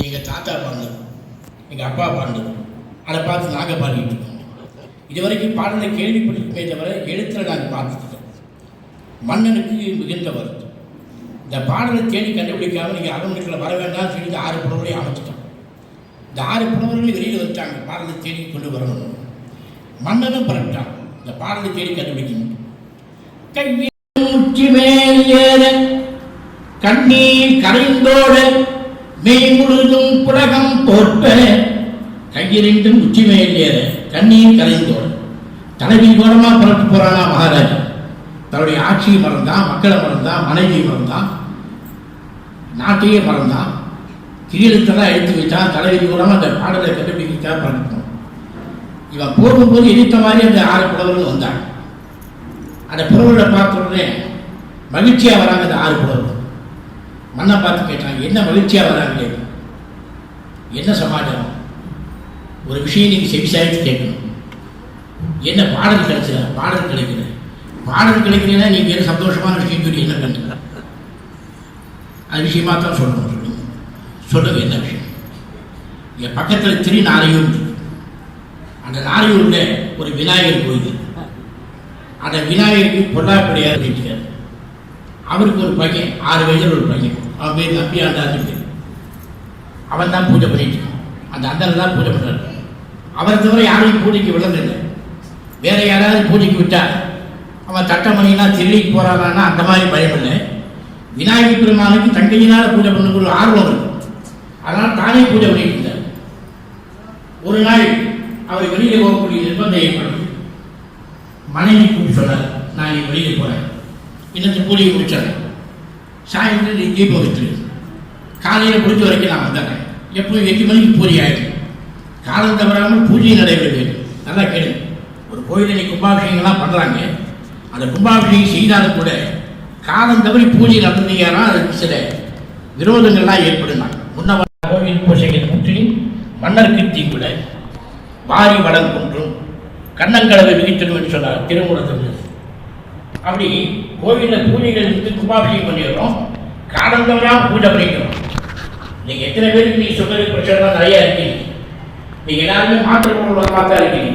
எங்கள் தாத்தா பாடினது, எங்கள் அப்பா பாடினது, அதை பார்த்து நாங்கள் பாடிட்டு இருக்கோம். இது வரைக்கும் பாடலை கேள்விப்பட்டிருக்குமே தவிர எழுத்தில் நாங்கள் பார்த்துருக்கோம். மன்னனுக்கு மிகுந்த வருத்தம். இந்த பாடலை தேடி கண்டுபிடிக்காமல் நீங்கள் அரண்மனைக்குள்ள வர வேண்டாம்னு சொல்லி இந்த 6 புலவரையும் அமைச்சிட்டோம். இந்த 6 புலவர்களையும் வெளியில் வந்துட்டாங்க, பாடலை தேடி கொண்டு வரணும். மன்னனும் பரப்பிட்டான், இந்த பாடலை தேடி கண்டுபிடிக்கணும். கையில் உச்சி மேல் ஏற கண்ணீர் கரைந்தோட மெய் முழுதும் புலகம் தோற்ப, கையிரெண்டும் உச்சி மேல் ஏற கண்ணீர் கரைந்தோட தலைவி கோரமாக புறட்டு போறானா மகாராஜா. தன்னுடைய ஆட்சியை மறந்தான், மக்களை மறந்தான், மனைவியை மறந்தான், நாட்டையே மறந்தான், கிரீடத்தெல்லாம் எடுத்து வச்சான். தலைவி கோரமாக அந்த பாடலை கண்டுபிடிக்காக பறந்துட்டோம். இவன் போகும்போது எதிர்த்த மாதிரி அந்த 6 புலவர்கள் வந்தாங்க. அந்த புலவர்களை பார்த்த உடனே மகிழ்ச்சியாக வராங்க. அந்த 6 புலவர்கள் மண்ணை பார்த்து கேட்டாங்க, என்ன மகிழ்ச்சியாக வராங்களே, என்ன சமாச்சாரம்? ஒரு விஷயம் நீங்கள் செவிசாய்த்து கேட்கணும். என்ன பாடல் கிடைச்சா? பாடல் கிடைக்கல. பாடல் கிடைக்கிறேன்னா நீங்கள் என்ன சந்தோஷமான விஷயம் சொல்லி என்ன பண்ணுற? அது விஷயமா தான் சொல்லணும். சொல்லுங்க என்ன விஷயம்? என் பக்கத்தில் நாரையூர், அந்த நாரையூரில் ஒரு விநாயகர் கோயில். அந்த விநாயகருக்கு பொல்லாப்படியார் இருக்கார். அவருக்கு ஒரு பையன், 6 வயதில் ஒரு பையன், அவன் பேர் நம்பி ஆண்டார். அவன் தான் பூஜை பண்ணிட்டு இருக்கான். அந்த அந்தர் தான் பூஜை பண்ணுறாரு. அவரை தவிர யாரையும் பூஜைக்கு விளங்கலை. வேற யாராவது பூஜைக்கு விட்டால் அவன் தட்டமணினா திருடிக்கு போறானா அந்த மாதிரி பயம் இல்லை. விநாயகர் பெருமானுக்கு தங்கையினால் பூஜை பண்ணக்கூடிய ஆர்வம் இருக்கு. அதனால் தானே பூஜை பண்ணிட்டு இருந்தார். ஒரு நாள் அவர் வெளியில் போகக்கூடிய நிர்பந்தம் ஏற்படும். மனைவி கூப்பிட்டு சொன்னார், நான் நீ வெளியில் போகிறேன், இன்னத்து பூஜையை முடிச்சிடறேன், சாயந்தரம் நீ தீபம் வச்சு காலையில் முடிஞ்ச வரைக்கும் நான் வந்தேன். எப்போது 8 மணிக்கு பூஜை ஆகிடும். காலம் தவறாமல் பூஜை நடைபெற வேண்டும். நல்லா கேளுங்க. ஒரு கோயிலில் நீ கும்பாபிஷேகங்கள்லாம் பண்ணுறாங்க. அந்த கும்பாபிஷேகம் செய்தாலும் கூட காலம் தவறி பூஜை நடந்தீங்கன்னா அதுக்கு சில விரோதங்கள்லாம் ஏற்படுனாங்க. முன்ன கோவில் பூஜைகள் முற்றி மன்னருக்கு தீங்குட வாரி வளம் கொன்றும் கண்ணங்களவை மிகித்தணும் என்று சொன்னார் திருமூலத்தில். அப்படி கோவிலில் பூஜைகள் இருந்து கும்பாபிஷேகம் பண்ணிடுறோம், காலம் தவறாமல் பூஜை பண்ணிக்கிறோம். நீங்கள் எத்தனை பேருக்கு நீங்கள் சொல்றது பிரச்சனைலாம் நிறையா இருக்கீங்க. நீங்கள் எல்லாருமே மாற்றப்பொருளாக தான் இருக்கீங்க.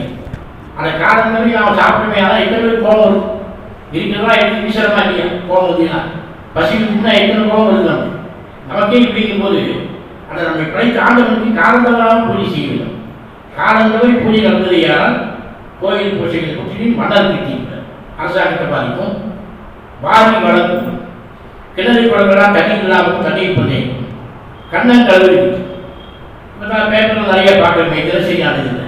அந்த காலம் தவறி நான் சாப்பிடுமே, அதான் எத்தனை பேர் கோபம் வரும் இருக்கிறதா? எனக்கு விசரமா இல்லையா? கோபம் வருதுன்னா பசிக்குன்னா எத்தனை கோபம் வருது நமக்கே. இப்படிங்கும் போது அதை நம்ம படைத்த ஆண்டவனுக்கு காலம் தவறாமல் பூஜை செய்யணும். காலம் தவறி பூஜை நடந்தது யாரால்? கோயில் பூஜைகளை பற்றி மன்னர் கிட்டீங்க அரசாங்கத்தை பாதிக்கும். வாரி வளர்க்கும் கிணறு குளங்களாக தண்ணீர் இல்லாமல் தண்ணீர் பண்ணேன். கண்ணன் கழுவி இப்போ நான் பேப்பரில் நிறைய பார்க்குறேன். தினசரியானது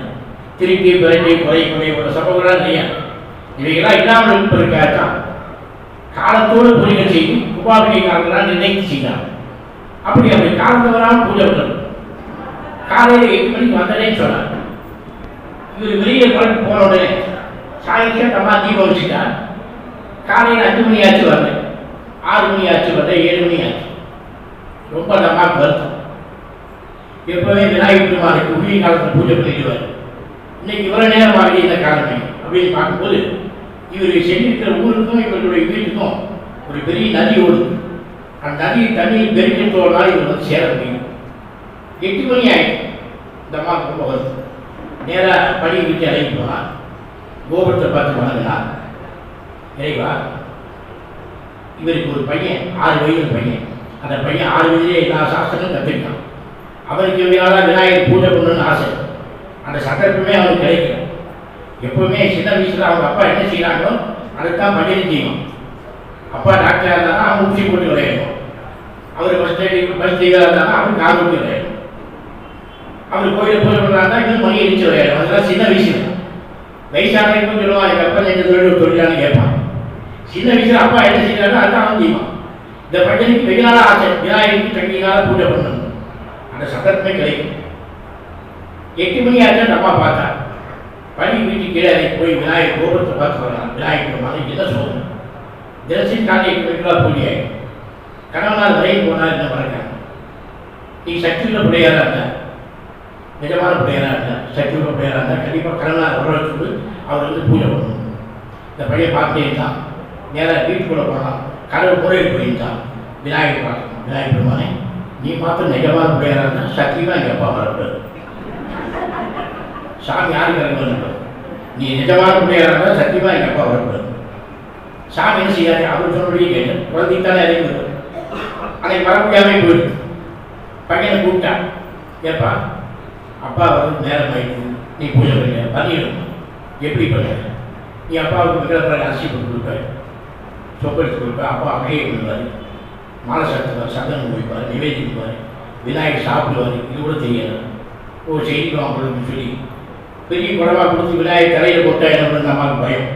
திருப்பி பிறட்டி குறை குறையோட சம்பவங்களாம் நிறையா. இவைகளாம் இல்லாமல் இருப்பதற்காகத்தான் காலத்தோடு பூஜைகள் செய்து கும்பாபிஷேக காலங்களாம் நிர்ணயித்து செய்தாங்க. அப்படி காலம் தவறாமல் பூஜை பண்ணுறது. காலையில் 8 மணிக்கு வந்தனேன்னு சொன்னார். இவர் வெளியில் குழம்பு போன உடனே சாயங்காலம் அம்மா தீபம் வச்சுட்டா. காலையில் 5 மணி ஆச்சு வரல, 6 மணி ஆச்சு வரல, 7 மணி ஆச்சு. ரொம்ப அந்த அம்மாவுக்கு வருத்தம். எப்பவுமே விநாயகர் பெருமானுக்கு உரிய காலத்தில் பூஜை பண்ணிடுவார். இன்னைக்கு இவ்வளோ நேரம் ஆகி இந்த காலமே அப்படின்னு பார்க்கும்போது இவர் சென்றிருக்கிற ஊருக்கும் இவர்களுடைய வீட்டுக்கும் ஒரு பெரிய நதி ஓடுது. அந்த நதி தண்ணியில் பெருக்கின்றோனால் இவர் வந்து சேர முடியும். 8 மணி ஆகிடும். இந்த அம்மாவுக்கு ரொம்ப வருது. நேராக படி வீட்டு இறங்கி போனார். கோபுரத்தை பார்த்து வணங்கினா, இறைவா, இவருக்கு ஒரு பையன் 6 வயது பையன். அந்த பையன் 6 வயதிலே எல்லா சாஸ்திரங்களும் கற்றுக்கிட்டான். அவருக்கு இவங்களால் விநாயகர் பூஜை பண்ணணும்னு ஆசை. அந்த சந்தர்ப்பமே அவருக்கு கிடைக்கும். எப்பவுமே சின்ன வயசில் அவங்க அப்பா என்ன செய்கிறாங்களோ அதைத்தான் பண்ணிட்டு செய்யணும். அப்பா டாக்டராக இருந்தாலும் அவன் ஊசி போட்டு விளையாடணும். அவர் பஸ் டிரைவராக இருந்தாலும் அவன் கார் ஊட்டி விளையாடணும். அவர் கோயிலில் பூஜை பண்ணுறாங்க, இன்னும் மணி அடிச்சு விளையாடும். அதெல்லாம் சின்ன வயசில். வயசானவங்க சொல்லுவான், எங்கள் அப்பா எங்கள் தொழிலான்னு கேட்பான். சின்ன வயசில் அப்பா என்ன செய்கிறாரோ அதுதான் அவன் செய்வான். இந்த பையனுக்கு வெகு நாளாக ஆசை, விநாயகருக்கு தங்கினால பூஜை பண்ணணும். அந்த சந்தர்ப்பமே கிடைக்கும். 8 மணி ஆச்சு அம்மா பார்த்தா. பள்ளி வீட்டுக்கு கீழே அதை போய் விநாயகர் கோபுரத்தை பார்த்து வரலாம். விநாயகர் மாதிரி என்ன சொல்லணும்? தினசரி காலையில் 8 மணிக்கெல்லாம் பூஜை ஆகிடும். கணவனால் வரையும் போனால் என்ன மறக்காங்க. நீ சக்தியுள்ள பிள்ளையாராக இருந்தால், நிஜமான பிள்ளையாராக இருந்தால், சக்தியுள்ள பிள்ளையாராக இருந்தால் கண்டிப்பாக கணவனால் வரவழைச்சு அவர் வந்து பூஜை பண்ணணும். இந்த பையன் பார்த்துட்டே இருந்தான். நேராக வீட்டுக்குள்ளே போனான். கடவுள் முறையில் போயிருந்தான். விநாயகர் பார்க்கணும். விநாயகர் பெருமானை நீ மாத்திரம் நிஜமான பிள்ளையாரா சத்தியமாக எங்கள் அப்பா வரக்கூடாது. சாமி யாருக்கு இறங்குவாங்க? நீ நிஜமான பிள்ளையாரா சத்தியமாக எங்கள் அப்பா வரக்கூடாது. சாமி என்ன செய்யாது? அவர் சொன்னபடியே கேட்டேன். குழந்தைக்கு தானே இறங்கி வரும். அன்னைக்கு வர முடியாமே போயிடுது. பையனை கூப்பிட்டா, ஏப்பா அப்பா வந்து நேரம் ஆயிடுச்சு, நீ பூஜை பண்ண பண்ணிடும். எப்படி பண்ண? நீ அப்பாவுக்கு விக்கிரப்ப அரிசி போட்டு கொடுப்பாரு, சொப்பு எடுத்து கொடுப்பா. அப்பா அப்படியே பண்ணுவார், மாலை சாத்துவார், சந்தனம் குடிப்பார், நிவேதிப்பார், விநாயகர் சாப்பிடுவார். இது கூட தெரியாது. ஓ செய்திக்கும் அப்படின்னு சொல்லி பெரிய குடமாக கொடுத்து விநாயகர் தலையில் போட்டா என்ன பண்ண அம்மாவுக்கு பயம்.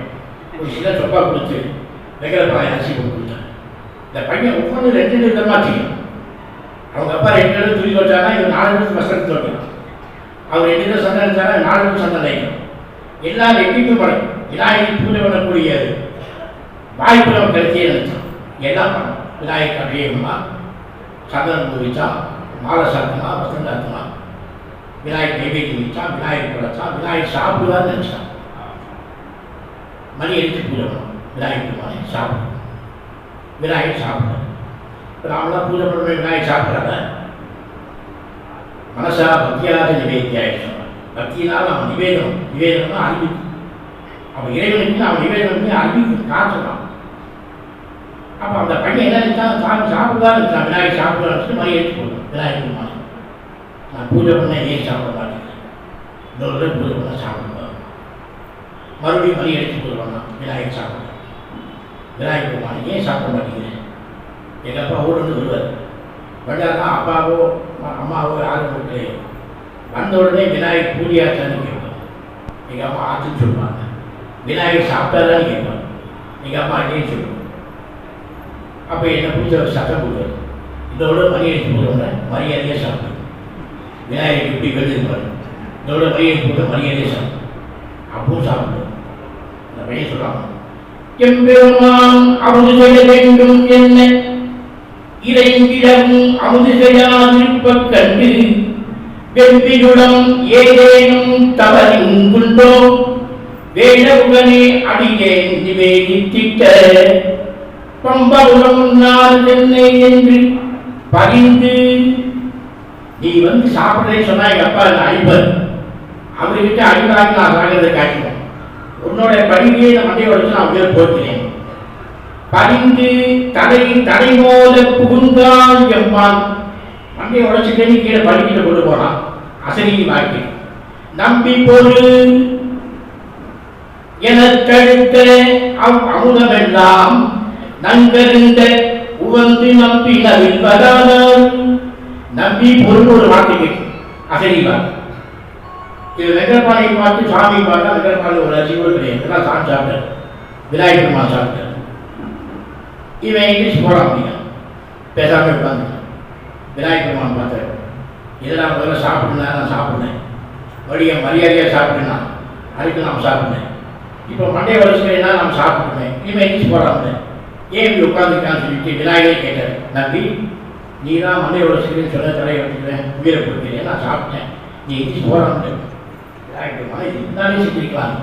ஒரு சின்ன சொப்பா கொடுத்து விக்கிரப்ப அரிசி போட்டு கொடுத்தாங்க. இந்த பையன் ஒவ்வொன்று 2 விதமாக செய்யும். அவங்க அப்பா 2 இடத்துல துணி வச்சானா இவர் 4 இடத்துல வசதி தோட்டலாம். அவர் 2 இடத்துல சந்தனம் வச்சானா 4 இடத்துல சந்தனம் வைக்கணும். எல்லாம் எட்டிக்கும் படம். விநாயகர் பூஜை பண்ணக்கூடிய வாய்ப்பு நம்ம கருத்தியே நினைச்சோம். எல்லாம் பண்ணோம். விநாயகர் அபிஷேகமா, சந்தனம் பூஜிச்சா, மாலை சாத்தினா, வசனம் சாத்தினா, விநாயகர் நைவேத்தியம் வச்சா, விநாயகர் படைச்சா, விநாயகர் சாப்பிடுவான்னு நினைச்சான். மணி எடுத்து பூஜை பண்ணோம். விநாயகர் மாலை சாப்பிடும். விநாயகர் சாப்பிடுறாரு. இப்போ நாமெல்லாம் பூஜை பண்ணுற விநாயகர் சாப்பிட்றாங்க. மனசா பக்தியாக நிவேத்தியாயிட்டு சொன்னான். பக்தியினால் அவன் நிவேதனம்னா அறிவிப்பு. அவன் இறைவனுக்கு அவன் நிவேதனம் பண்ணி அறிவிப்பு காட்டுறான். அப்போ அந்த பையன் என்ன நினைச்சான்? சாமி சாப்பிடுதான் இருக்கான். விநாயகர் சாப்பிடுவான்னு மணி எடுத்து போடுவோம். விநாயகர் மாலை நான் பூஜை பண்ண ஏன் சாப்பிட மாட்டேன்? இன்னொரு பூஜை பண்ண சாப்பிடுவேன். மறுபடியும் மணி எடுத்து போடுவாங்க. விநாயகர் சாப்பிடுவேன். விநாயகர் மாலை ஏன் சாப்பிட மாட்டேங்கிறேன்? எங்கள் அப்பா ஊர்லேருந்து வருவார். வந்தாருன்னா அப்பாவோ அம்மாவோ யாரும் போட்டு வந்த உடனே விநாயகர் பூஜையாச்சான்னு கேட்பாங்க. எங்கள் அம்மா ஆச்சுன்னு சொல்லுவாங்க. விநாயகர் சாப்பிட்டாதான்னு கேட்பாங்க. எங்கள் அம்மா இல்லைன்னு சொல்லுவாங்க. அப்போ என்னை பூஜை சட்டம் போடுவார். இதோட மணி எடுத்து போடுவோம்னா மரியாதையாக சாப்பிடுவோம். விநாயகர் எப்படி வெளியிருப்பார். இதோட மணி எடுத்து போட மரியாதையாக சாப்பிடுவோம். அப்பவும் சாப்பிடுவோம். அந்த பையன் சொல்கிறாங்க, எம்பெருமான் அமுது செய்ய வேண்டும் என்ன இறைவிடமும் அமுது செய்யாதிருப்ப கண்டு வெம்பியுடம் ஏதேனும் தவறிங்குண்டோ வேடவுடனே அடியேன் நிவேதித்திட்ட பம்பவுடம் முன்னால் என்னை என்று பகிர்ந்து நீ வந்து சாப்பிட்றேன்னு சொன்னா எங்கள் அப்பா அடிப்பார். அவர்கிட்ட அடிவாங்கி நான் சாகிறத காட்டுவோம். உன்னோட படிக்கையை நான் மண்டையை உடச்சு நான் உயிரை போட்டுறேன். பரிந்து தடை மோத புகுந்தான் எம்மான். மண்டையை உடச்சுட்டே கீழே படிக்கிட்ட கொண்டு போனான். அசனி வாக்கி நம்பி பொரு என தடுத்த அமுதமெல்லாம் நன்கருந்த உவந்து நம்பி நவில்வதானால் நம்பி பொருள் ஒரு வார்த்தை கேட்கும். அசனி வாக்கு இது வெங்கடபாளையை பார்த்து சாமி பார்த்தா வெங்கடபாளைய ஒரு அரிசி கூட கிடையாது. இதெல்லாம் சாமி சாப்பிட்டார். விநாயகர் பெருமாள் சாப்பிட்டார். இவன் இங்கிலீஷ் போகிறான். அப்படிங்க பேசாமல் உட்காந்து விநாயகர் பெருமாள் பார்த்தார். இதெல்லாம் முதல்ல சாப்பிடுனா நான் சாப்பிட்னேன். வழியை மரியாதையாக சாப்பிடுனா அதுக்கு நாம் சாப்பிட்னேன். இப்போ மண்டைய வரிசைனா நாம் சாப்பிட்டுனேன். இவன் இங்கிலீஷ் போகிறாங்க. ஏன் இப்படி உட்காந்துருக்கான்னு சொல்லிட்டு விநாயகரே கேட்டார். நம்பி நீ தான் மண்டைய வரிசைன்னு சொல்ல தலையை வச்சுக்கிறேன், உயிரை கொடுக்கிறேன், நான் சாப்பிட்டேன், நீ இங்கிலீஷ் போகிறாங்க. விநாயகர் பெருமாள் இது இருந்தாலே செஞ்சிருக்கலாம்.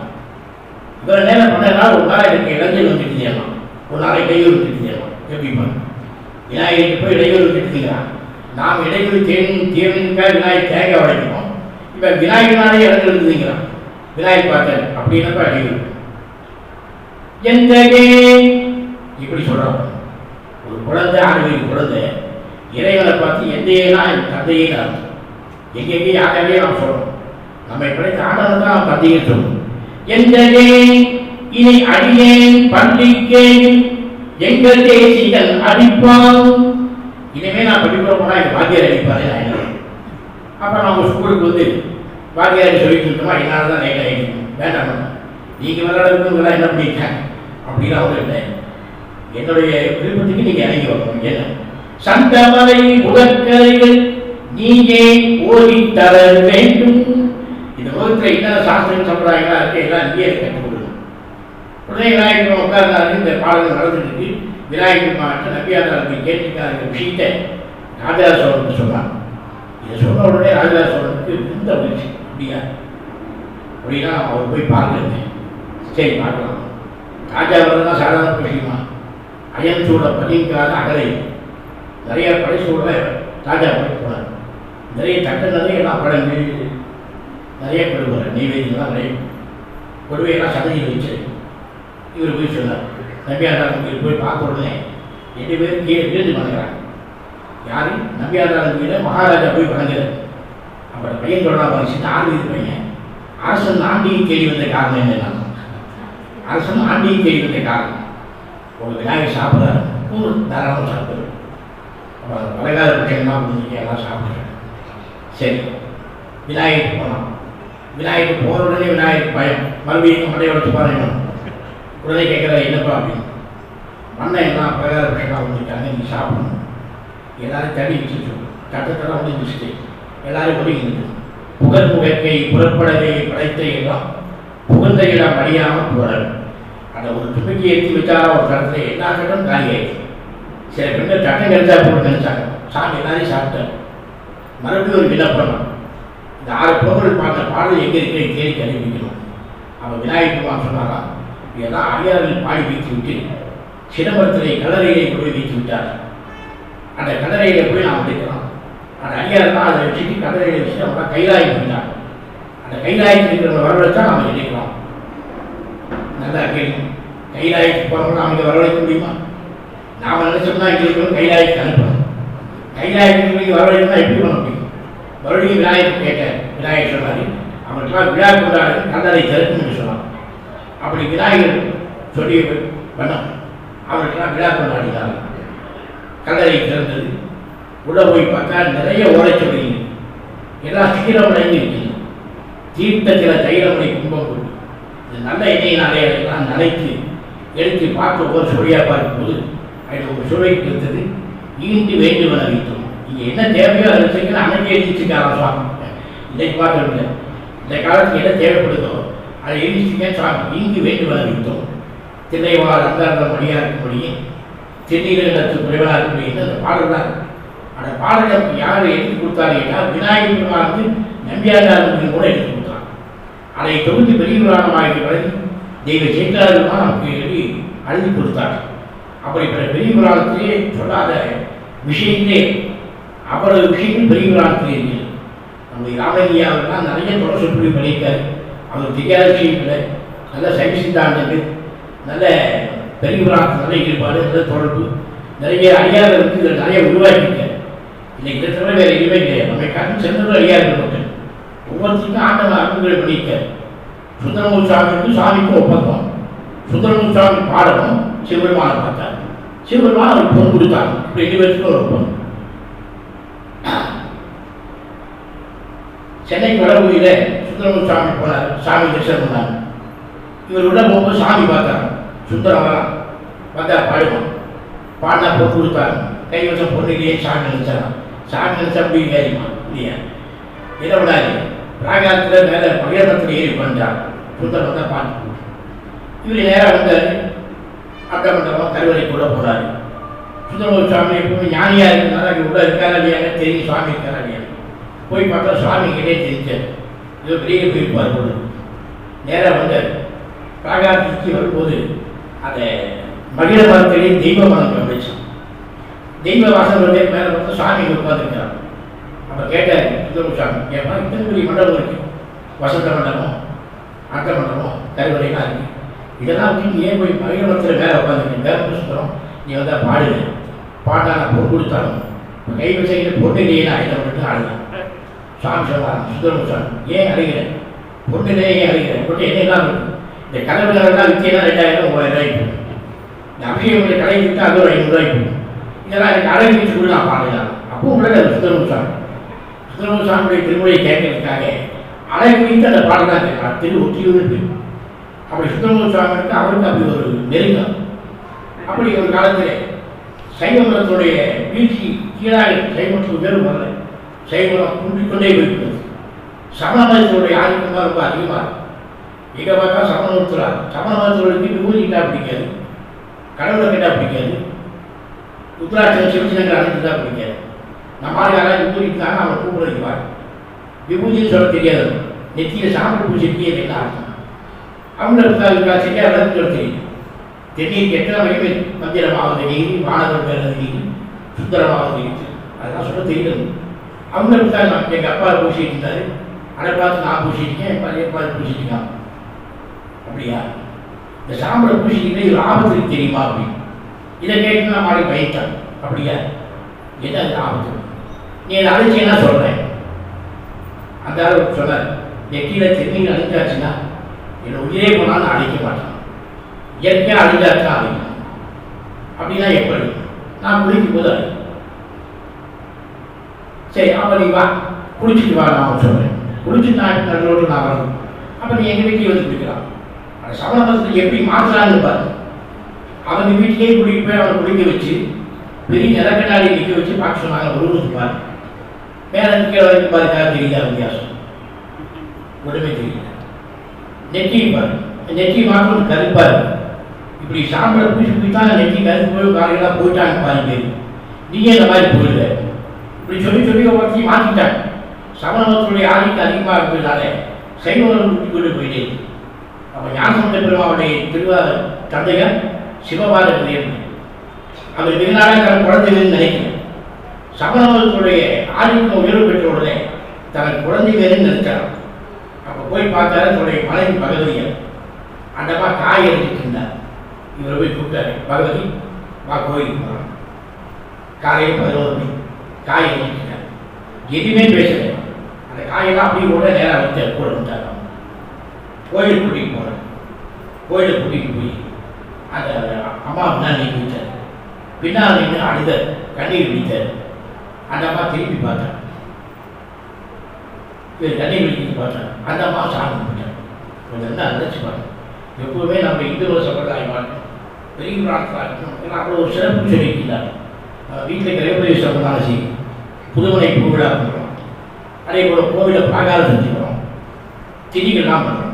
இவ்வளோ நேரம் பண்ணதுனால ஒரு நாள் எனக்கு இளைஞர் வந்துட்டு செய்யலாம், ஒரு நாளைக்கு இடையூறு திட்டுலாம். எப்படிமா விநாயகருக்கு போய் இடையூறு திட்டுக்கிறான். நாம் இடையூறு தேவனுக்காக விநாயகர் தேங்காய் உடைக்கணும். இப்போ விநாயகனாலே இறந்து இருக்குதுங்கிறான். விநாயகர் பார்த்தார். அப்படின்னப்ப இடையூறு எந்த இப்படி சொல்கிறான். ஒரு குழந்தை 6 வயது குழந்தை இறைவனை பார்த்து எந்தையெல்லாம் என் தந்தையே நான் எங்கெங்கே யாரையே நாம் சொல்லணும். நம்மை படைத்த ஆண்டவன் தான் தந்தையை சொல்லணும். எந்த இனி அடியேன் பள்ளிக்கே எங்கள் தேசிகள் அடிப்பான். இனிமேல் நான் படிக்கிற போனால் எங்கள் வாத்தியார் அடிப்பாரு. நான் என்ன அப்போ நம்ம ஸ்கூலுக்கு வந்து வாத்தியார் சொல்லிட்டு இருக்கோமா, என்னால் தான் லைட் ஆகிடுச்சு, வேண்டாம் நீங்கள் விளையாடுறதுலாம் என்ன பண்ணிட்டேன் அப்படின்னு அவங்க இல்லை. என்னுடைய விருப்பத்துக்கு நீங்கள் இறங்கி வரணும். என்ன சந்தமலை உடற்கரைகள் நீயே ஓடித்தர வேண்டும். இந்த உலகத்தில் என்னென்ன சாஸ்திரம் சம்பிரதாயங்களாக இருக்கு எல்லாம் நீயே கற்றுக் கொடுக்கணும். உடனே விநாயகர் உட்கார்ந்தாரு. இந்த பாடல்கள் நடந்துட்டு விநாயகர் மாவட்ட நம்பியாதாருக்கு கேட்டுக்காத விஷயத்தை ராஜராஜ சோழனுக்கு சொன்னான். இதை சொன்ன உடனே ராஜராஜ சோழனுக்கு இந்த மகிழ்ச்சி. அப்படின்னா அவர் போய் பார்க்கல. சரி பார்க்கலாம். ராஜா வரதான் சாதாரண விஷயமா? அயன் சூழ பதிக்காத அகலை நிறைய படைசூழல ராஜா போய் போனார். நிறைய தட்டு நிறைய எல்லாம் பழங்கள் நிறைய கொடுக்குறார், நெய்வேதியெல்லாம் நிறைய கொடுவையெல்லாம் சதவியில் வச்சு இவர் போய் சொன்னார். நம்பியாண்டார் கோயில் போய் பார்த்த உடனே 2 பேரும் கீழே விழுந்து வணங்குறாங்க. யார்? நம்பியாண்டார் கோயில மகாராஜா போய் வணங்குறார். அப்புறம் பையன் சொல்கிறான், சின்ன 6 வயது பையன், அரசன் ஆண்டியை தேடி வந்த காரணம் என்னன்னா, அரசன் ஆண்டியை தேடி வந்த காரணம் ஒரு விநாயகர் சாப்பிட்றாரு, தாராளமாக சாப்பிடுறாரு. அப்புறம் பலகார பட்சம்லாம் முடிஞ்சு எல்லாம் சாப்பிட்றாரு. சரி, விநாயகருக்கு போனான். விநாயகருக்கு போகிற உடனே விநாயகருக்கு பயம், மறுபடியும் மண்டையை உடச்சு பாருங்க. உடனே கேட்குறாரு, என்னப்பா அப்படின்னு. மண்ணை எல்லாம் பலகார பட்சம்லாம் வந்துட்டாங்க, நீ சாப்பிடணும். எல்லாரும் தடி வச்சுட்டு கட்டத்தெல்லாம் வந்து வச்சுட்டு எல்லாரும் ஒதுங்கிட்டு புகழ் முகக்கை புறப்படவே படைத்த இடம் புகழ்ந்த இடம் அடியாமல் புகழ். அந்த ஒரு துணிக்கை எடுத்து வச்சாரா ஒரு தடத்துல எல்லா கட்டும் காலியாயிடுச்சு. சில பெண்கள் சட்டம் கிடைச்சா போட்டு நினைச்சாங்க. சாமி எல்லாரையும் சாப்பிட்டார். மறுபடியும் ஒரு விண்ணப்பம், இந்த 6 புலவர்கள் பார்த்த பாடல் எங்கே இருக்கிற தேடி கண்டுபிடிக்கணும். அவன் விநாயகர் பெருமான் சொன்னாராம், இதெல்லாம் அடியார்கள் பாடி வைத்து விட்டு சிதம்பரத்திலே கல்லறையிலே போய் வைத்து விட்டார். அந்த கல்லறையில் போய் நாம் எடுக்கலாம். அந்த அடியார் தான் அதை வச்சுட்டு கல்லறையில் வச்சுட்டு அவங்க கைலாயம் போயிட்டாங்க. அந்த கைலாயத்தில் இருக்கிறவங்க வரவழைச்சா நம்ம எடுக்கலாம். நல்லா கேள்வி, கைலாயத்துக்கு போகிறவங்க அவங்க வரவழைக்க முடியுமா? நாம் நினைச்சோம்னா இங்கே இருக்கிறவங்க கைலாயத்துக்கு அனுப்பணும். கைலாயத்துக்கு நீங்கள் வரவழைக்கணும்னா எப்படி பண்ண முடியும்? மறுபடியும் விநாயகர் கேட்டார். விநாயகர் சொன்னார், அவங்களுக்கெல்லாம் விழா கொண்டாடு கல்லறை திறக்கும்னு சொன்னாங்க. அப்படி விநாயகர் சொல்லி பண்ணோம். அவருக்கெல்லாம் விழா கொண்டாடினாங்க. கல்லறை திறந்தது. உள்ளே போய் பார்த்தா நிறைய ஓலைச்சுவடி, எல்லாம் சீரமடைந்து இருக்குது. தீர்த்தத்தில் தைலமடை கும்பம் கொண்டு இது நல்ல எண்ணெயினாலே அதெல்லாம் நனைத்து எடுத்து பார்த்து ஒரு சுவையாக பார்க்கும்போது அதில் ஒரு சுவைக்கு இருந்தது, ஈண்டு வேண்டுவன வைத்தோம். இங்கே என்ன தேவையோ அதை வச்சுக்கிற அன்னைக்கு எழுதிச்சுக்காரன் சுவாமி. இன்றைக்கு பார்க்கல, இந்த காலத்துக்கு என்ன தேவைப்படுதோ அதை எழுதிச்சுக்க சுவாமி. ஈண்டு வேண்டுவன வைத்தோம். தில்லைவாழ் அந்தாந்த மொழியாக இருக்கும்படியும் தென்னிலத்து குறைவனாக இருக்கும்படியும் அந்த பாடல் தான். அந்த பாடலை யார் எடுத்து கொடுத்தாருன்னா விநாயகர் பெருமான் வந்து நம்பியாண்டாருக்கு கூட எடுத்து கொடுத்தாங்க. அதை தொகுதி பெரிய புராணமாக வழங்கி தெய்வ சேக்கராஜமா நமக்கு எழுதி அழுதி கொடுத்தார். அப்படிப்பட்ட பெரிய புராணத்திலே சொல்லாத விஷயங்களே அவ்வளவு விஷயங்கள் பெரிய புராணத்திலே இருக்குது. நம்முடைய ராமலியாவெல்லாம் நிறைய தொடர் சொற்பொழி பண்ணியிருக்காரு. அவர் தெரியாத விஷயங்களை நல்ல சைவ சித்தாந்தங்கள், நல்ல பெரிய புராணத்தில் நல்ல ஈடுபாடு, நல்ல தொடர்பு, நிறைய அடியார்களுக்கு இதில் நிறைய உருவாக்கியிருக்காரு. இன்னைக்கு இதை தவிர வேறு எதுவுமே கிடையாது. நம்ம காட்டு சென்றதும் அடியார்கள் மட்டும் ஒவ்வொருத்தருக்கும் ஆண்டவன் அருள்களை பண்ணியிருக்காரு. சுந்தரமூர் சுவாமிக்கும் சாமிக்கும் ஒப்பந்தம். சுந்தரமூர் சுவாமி பாடணும், சிவபெருமானை பார்த்தார். சிவபெருமான் அவருக்கு பொன் கொடுத்தாங்க. இப்படி 2 பேருக்கும் ஒரு பொன். சென்னைக்கு வடபகுதியில் சுந்தரமூர் சுவாமி போனார். சாமி தரிசனம் பண்ணார். இவர் உள்ள போகும்போது சாமி பார்த்தார். சுந்தரவெல்லாம் பார்த்தா பாடுவோம். பாடினா பொன் கொடுத்தாங்க. கைவசம் பொண்ணுலேயே சாமி நினைச்சாராம். சாமி நினைச்சா அப்படி வேறிமா இல்லையா? இதை விடாது. ராகாரத்தில் மேலே மகிழமரத்தில் ஏறி பண்ணிட்டார். சுந்தரம் வந்தால் பாட்டு இவர் நேராக வந்தார். அக்கா மண்டபம் கருவறை கூட போனார். சுந்தரமூர் சுவாமி எப்பவுமே ஞானியாக இருந்தாலும் அங்கே உள்ள இருக்காரா இல்லையாங்க தெரியும். சுவாமி இருக்காரா இல்லையா? போய் பார்த்தா சுவாமி கிட்டே தெரிஞ்சார். இதோ பெரிய போயிருப்பார் போது. நேராக வந்தார். ராகாரத்துக்கு வரும்போது அந்த மகிழ மரத்திலே தெய்வ மரம் கவனிச்சான். தெய்வ வாசல் மேலே வந்து சுவாமி உட்காந்துருக்கிறார். அப்போ கேட்டார் சுந்தரமூர் சுவாமி, ஏப்பா இத்தனை பெரிய மண்டபம் இருக்கு, வசந்த மண்டபம், அக்க மண்டபம், கருவறைலாம் இருக்கு, இதெல்லாம் வச்சு ஏன் போய் மகிழ மரத்தில் மேலே உட்காந்துருக்கேன்? வேற சுந்தரம் நீ வந்தால் பாடுங்க. பாட்டா நான் பொன் கொடுத்தாலும் கை விசையில் பொண்ணுலேயே நான் இதை மட்டும் ஆடுவேன். சுவாமி சொல்லுவாங்க, சுந்தரமூர் சுவாமி ஏன் அழுகிறேன்? பொண்ணுலேயே ஏன் அழுகிறேன்? பொண்ணு என்னெல்லாம் இருக்கு? இந்த கலவுகளெல்லாம் விற்கலாம் 2000 3000 போகும். இந்த அபிஷேகங்களை கடை விட்டு அது ஒரு 500 போகும். இதெல்லாம் எனக்கு அழகு வச்சு கூட நான் பாடலாம். அப்போ உங்களோட சுந்தரமூர் சுவாமி சுந்தரமூர் சுவாமியுடைய திருமொழியை கேட்கறதுக்காக அழகு வைத்து அந்த பாடல் தான் கேட்கலாம். ஒற்றியும் இருக்கு. அப்படி சுந்தரமூர் சுவாமிக்கு அவருக்கு அப்படி ஒரு நெருக்கம். அப்படி ஒரு காலத்தில் சைவமரத்துடைய வீழ்ச்சி கீழாக சைவத்துக்கு வேறு வரல. சைவமரம் குன்றிக்கொண்டே போய்விட்டது. சமணமதத்தினுடைய ஆதிக்கம் தான் ரொம்ப அதிகமாக இருக்கும். எங்கே பார்த்தா சமணத்துறார். சமணமதத்தினருக்கு விபூதிக்கிட்டா பிடிக்காது, கடவுளை கேட்டால் பிடிக்காது, உத்தராட்சம் சிவசினங்கள் அனைத்து தான் பிடிக்காது. நம்ம யாராவது விபூதிட்டாங்க அவனை கூப்பிட வைப்பார். விபூதின்னு சொல்ல தெரியாது. நெத்தியில் சாம்பல் பூஜைக்கு என்ன அர்த்தம்? அவங்களுக்கு சரியாக விளக்கு சொல்ல தெரியும். தென்னிக்கு எத்தனை மகிமை மந்திரமாவது நீர், வானவர் பேரது நீர், சுந்தரமாவது நீர், அதெல்லாம் சொல்ல தெரியல. அவங்களுக்கு தான் எங்கள் அப்பா பூசிட்டு இருந்தாரு, அதை பார்த்து நான் பூசிட்டுக்கேன், பழைய பார்த்து பூசிட்டுக்கான். அப்படியா, இந்த சாம்பலை பூசிக்கிட்டே இது ஆபத்துக்கு தெரியுமா அப்படின்னு இதை கேட்டு நான் மாறி பயத்தான். அப்படியா, என்ன அது ஆபத்து, நீ அதை அழிச்சேன்னா சொல்கிறேன். அந்த அளவுக்கு சொன்னார், நெற்றியில் தென்னையில் அழிஞ்சாச்சுன்னா என்னை உயிரே போனாலும் அழிக்க மாட்டான், இயற்கையாக அழிஞ்சாச்சுன்னா அழிக்கும். அப்படின்னா எப்படி, நான் குளிக்கும் போது அழிக்கும். சரி, அப்போ நீ வா குளிச்சுட்டு வா, நான் சொல்கிறேன். குளிச்சுட்டு நான் நல்லோடு நான் வரணும். அப்போ நீ எங்கள் வீட்டிலே வந்து குளிக்கலாம். அந்த சமணபத்தில் எப்படி மாற்றலான்னு பாரு. அவங்க வீட்டிலே கூட்டிகிட்டு போய் அவனை குளிக்க வச்சு பெரிய நிலக்கண்ணாடி நிற்க வச்சு பார்க்க சொன்னாங்க. ஒரு பாரு, மேலே நிற்கிற வரைக்கும் பாருக்காக தெரியுதா வித்தியாசம்? ஒன்றுமே தெரியல. நெற்றியை பாரு, நெற்றி மாற்றம் கருப்பாக இருக்கு. இப்படி சாம்பலை பூசி போய்தான் நெற்றி கருப்பு போய் காலையெல்லாம் போயிட்டாங்க பாருங்க. நீயே இந்த மாதிரி போயிடுற இப்படி சொல்லி ஒவ்வொருத்தையும் மாற்றிட்டாங்க. சமணமத்துடைய ஆதிக்கம் அதிகமாக இருந்ததுனால சைவம் விட்டு கொண்டு போயிட்டே. அப்போ ஞானசம்பந்த பெருமாவுடைய திருவாத தந்தைகள் சிவபாரதியர், அவர் வெகு நாளாக தன் குழந்தைகள் நினைக்கிறேன். சமணமத்துடைய ஆதிக்கம் உயர்வு பெற்ற உடனே தனக்கு குழந்தை வேறுன்னு நினைச்சார். அப்போ போய் பார்த்தாரு, தன்னுடைய மனைவி பகவதியர் அந்தமா காய் எடுத்துட்டு இருந்தார். இவரை போய் கூப்பிட்டாரு, பகவதி வா கோயிலுக்கு போகலாம். காலையில் 11 மணி காய் எடுத்துட்டார். எதுவுமே பேசலை. அந்த காயெல்லாம் அப்படி கூட நேராக வச்சு கூட வந்துட்டாங்க. கோயிலுக்கு கூட்டிகிட்டு போகிறேன். கோயிலுக்கு கூட்டிகிட்டு போய் அந்த அம்மா பின்னால் நீ குடித்தார். பின்னால் நின்று அழுதார், கண்ணீர் பிடித்தார். அந்த அம்மா திரும்பி பார்த்தார், கண்ணீர் பிடிக்கிட்டு பார்த்தார். அந்த அம்மா சாமி கும்பிட்டார். கொஞ்சம் வந்து அழைச்சிப்பாங்க. எப்பவுமே நம்ம இந்து சம்பிரதாயமாக பெரிய பிரார்த்தனாக இருக்கணும். ஏன்னா அவ்வளோ ஒரு சிறப்பு சொல்லியிருக்கிறார். வீட்டில் கிரகப்பிரவேசம் பண்ணாலும் சரி, புதுமனை பூவிழா பண்ணுறோம், அதே போல் கோவிலை பிராகாரம் செஞ்சுக்கிறோம், திதிகள்லாம் பண்ணுறோம்.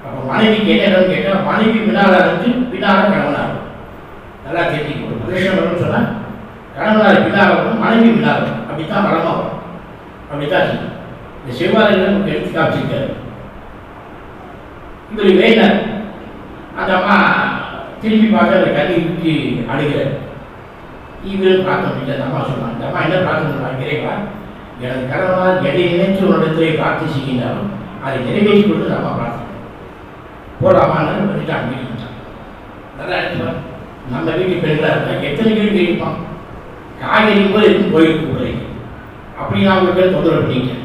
அப்போ மனைவிக்கு என்ன இடம்னு கேட்டால், மனைவி பின்னால் அரைஞ்சு பின்னால் கணவனாக இருக்கும். நல்லா தெரிஞ்சுக்கணும். பிரதேசம் வரணும்னு சொன்னால் கணவனார் பின்னால் வரணும், மனைவி பின்னால் வரும். அப்படி தான் வளமாக வரும். அப்படி தான் இந்த சிவாலயங்கள் நமக்கு எடுத்து காமிச்சிருக்காரு. இவர் வேண்டார். அந்த அம்மா திரும்பி பார்த்து அந்த கண்ணி ஊற்றி அழுகிறார். இவரும் பார்க்க முடியல. அந்த அம்மா சொன்னாங்க, அந்த அம்மா என்ன பார்க்க சொன்னாங்க, இறைவா எனது கணவனால் எதை நினைத்து உன்னிடத்திலே பிரார்த்தி செய்கின்றாலும் அதை நிறைவேற்றி கொண்டு அம்மா பிரார்த்தனை போடாமான்னு வந்துட்டாங்க. வீட்டுட்டான். நல்லா எடுத்துப்பார். நம்ம வீட்டு பெண்களாக இருந்தால் எத்தனை கேள்வி கேட்பான். காய்கறி போது இருக்கும் கோயிலுக்கு போகிறீங்க அப்படின்னு அவங்களுக்கு தொந்தரவு பண்ணிட்டேன்.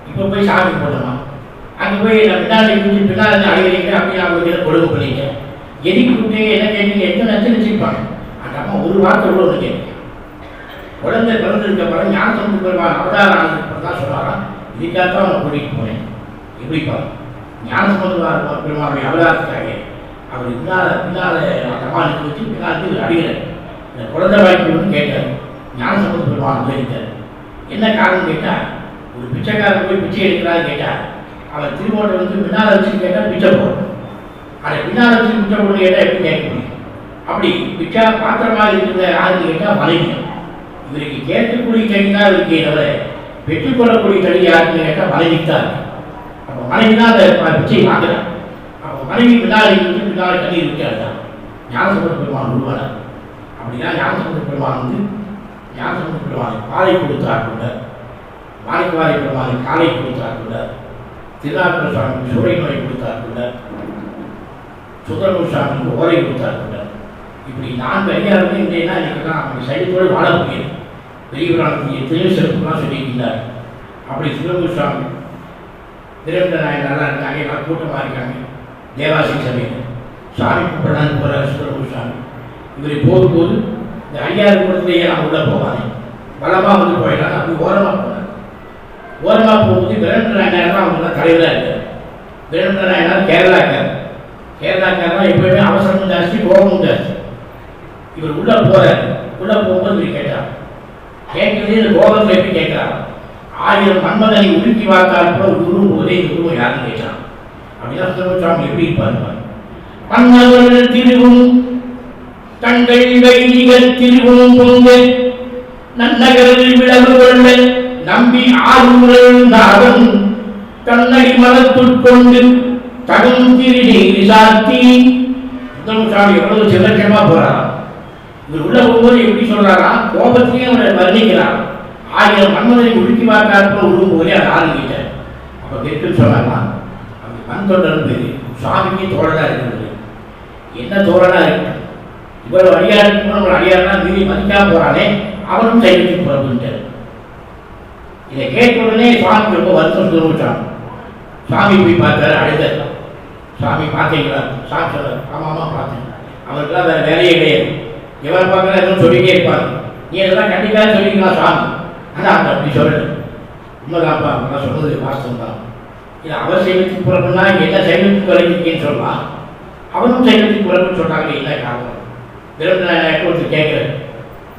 இப்போ போய் சாமி போடணுமா, அங்கே போய் நான் பின்னாடி குடிச்சு பின்னால் அழுகிறீங்க அப்படின்னு அவங்களுக்கு கொடுமை பண்ணிட்டேன். எதுக்கு கூப்பிட்டீங்க, என்ன கேட்டீங்க, எத்தனை நச்சு நினச்சிருப்பாங்க. அந்த அம்மா ஒரு வார்த்தை கூட ஒன்று கேட்க. குழந்தை பிறந்திருக்க பிறகு ஞானசம்பந்த பெருமாள் அவதாரம் ஆனதுக்கு தான் சொன்னாராம், இதுக்காகத்தான் அவனை கூட்டிகிட்டு போனேன். எப்படிப்பா ஞானசம்பந்த பெருமாளுடைய அவதாரத்துக்காக அவர் பின்னால் அந்த அம்மா நிற்க வச்சு பின்னால் அடிகிறார். இந்த குழந்தை வாய்ப்பு கேட்டார். ஞானசம்பந்த பெருமாள் போயிருக்கார். என்ன காரணம் கேட்டால், ஒரு பிச்சைக்காரர் போய் பிச்சை எடுக்கிறான்னு கேட்டால் அவர் திருமோட்டை வந்து பின்னால் வச்சு கேட்டால் பிச்சை போடணும். அதை பின்னால் வச்சு பிச்சை போட கேட்டால் எப்படி கேட்க முடியும்? அப்படி பிச்சா பாத்திரமாக இருக்கிற யாருக்கு கேட்டால் மனைவி. இவருக்கு கேட்கக்கூடிய கல்வி தான் இருக்கே தவிர பெற்றுக்கொள்ளக்கூடிய கல்வி யாருன்னு கேட்டால் மனைவிக்கு தான் இருக்கு. அப்போ மனைவி தான் அந்த பிச்சை வாங்குறார். அப்போ மனைவி பின்னால் இருந்து பின்னால் கண்ணீர் விட்டார் தான் ஞானசம்பந்த பெருமான் உருவானார். அப்படின்னா ஞானசம்பந்த பெருமான் வந்து ஞானசம்பந்த பெருமானுக்கு பாலை கொடுத்தார் கூட, மாணிக்கவாரி பெருமானுக்கு காலை கொடுத்தார் கூட, திருநாவுக்கரசு சுவாமிக்கு சூறை நோய் கொடுத்தார் கூட, சுந்தரமூர்த்தி சுவாமிக்கு ஓரை கொடுத்தார் கூட. இப்படி 4 அதிகாரமே இல்லைன்னா இன்னைக்குதான் அவங்க சைவத்தோடு வாழ முடியாது. பெரிய புராணத்துக்கு எத்தனையோ சிறப்புலாம் சொல்லியிருக்கிறார். அப்படி சுந்தரமூர்த்தி சுவாமி திருவிழா நாயன் நல்லா இருக்காங்க, எல்லாம் கூட்டமாக இருக்காங்க. தேவாசி சமயம் சுவாமி கூப்பிடலான்னு போகிறார் சுந்தரமூர்த்தி சுவாமி. இவர் போகும்போது இந்த 5000 கூட்டத்திலேயே நான் உள்ளே போவாங்க, பலமாக வந்து போயிடலாம். அப்படி ஓரமாக போனார். ஓரமாக போகும்போது வீரேந்திர நாயனார் அவங்க தான் தலைவராக இருக்கார். வீரேந்திர நாயனார் கேரளாக்கார். கேரளாக்காரலாம் எப்போயுமே அவசரமும் ஜாஸ்தி, கோபமும் ஜாஸ்தி. இவர் உள்ளே போகிறார். உள்ளே போகும்போது இவர் கேட்டார். கேட்கறதே இந்த கோபத்தில் எப்படி கேட்கிறார், 1000 மன்மதனை உருக்கி வாக்கால் கூட உருவும் போதே இந்த உருவம் யாருன்னு கேட்டான். அப்படின்னா சுந்தரமூர்த்தி எப்படி இருப்பார். மன்னவர்கள் திருவும் தங்கள் வைதிகள் திருவும் பொங்க நன்னகரில் விளவு கொள்ள நம்பி ஆறுமுறைந்தாலும் தன்னடி மனத்துட்கொண்டு தகும் திருநீர் சாத்தி. சுந்தரமூர்த்தி எவ்வளவு சிலட்சமா போறாராம். இவர் உள்ள போகும்போது எப்படி சொல்றாரா, கோபத்தையும் அவரை வர்ணிக்கிறார். 1000 மன்மதனை உருக்கி பார்த்தாற்ப உருவும் போதே அது ஆரம்பிக்கிட்டார். அப்போ கெட்டுன்னு சொன்னாங்களா, அப்படி மண் தொண்டர் பேர் சுவாமிக்கு தோழனாக இருக்கிறது. என்ன தோழனாக இருக்கு, இவ்வளவு அடியாருக்கு நம்ம அடியாருனா மீறி மதிக்காம போறானே, அவனும் சைவத்துக்கு புறப்பட்டார். இதை கேட்ட உடனே சுவாமி ரொம்ப வருத்தம் தோணுச்சான். சுவாமி போய் பார்த்தாரு, அழுதார். சுவாமி பார்த்தீங்களா? சாமி சொல்றாரு, ஆமாமா பார்த்தேன். அவருக்குலாம் வேற வேலையே கிடையாது, எவரை பார்க்கல எதுவும் சொல்லிட்டே இருப்பாங்க. நீ இதெல்லாம் கண்டிப்பாக சொல்லிக்கலாம் சுவாமி. ஆனால் அவங்க அப்படி சொல்லலை. உண்மைதான்ப்பா, அவங்களாம் சொன்னது வாஸ்தவம் தான். இது அவர் சைவத்துக்கு புறப்புனா என்ன சைவத்துக்கு வரைக்கும் சொல்லலாம், அவனும் சைவத்துக்கு புறப்புன்னு சொன்னாங்க. இல்லை காரணம் விரும்பின ஒருத்தர் கேட்குறேன்,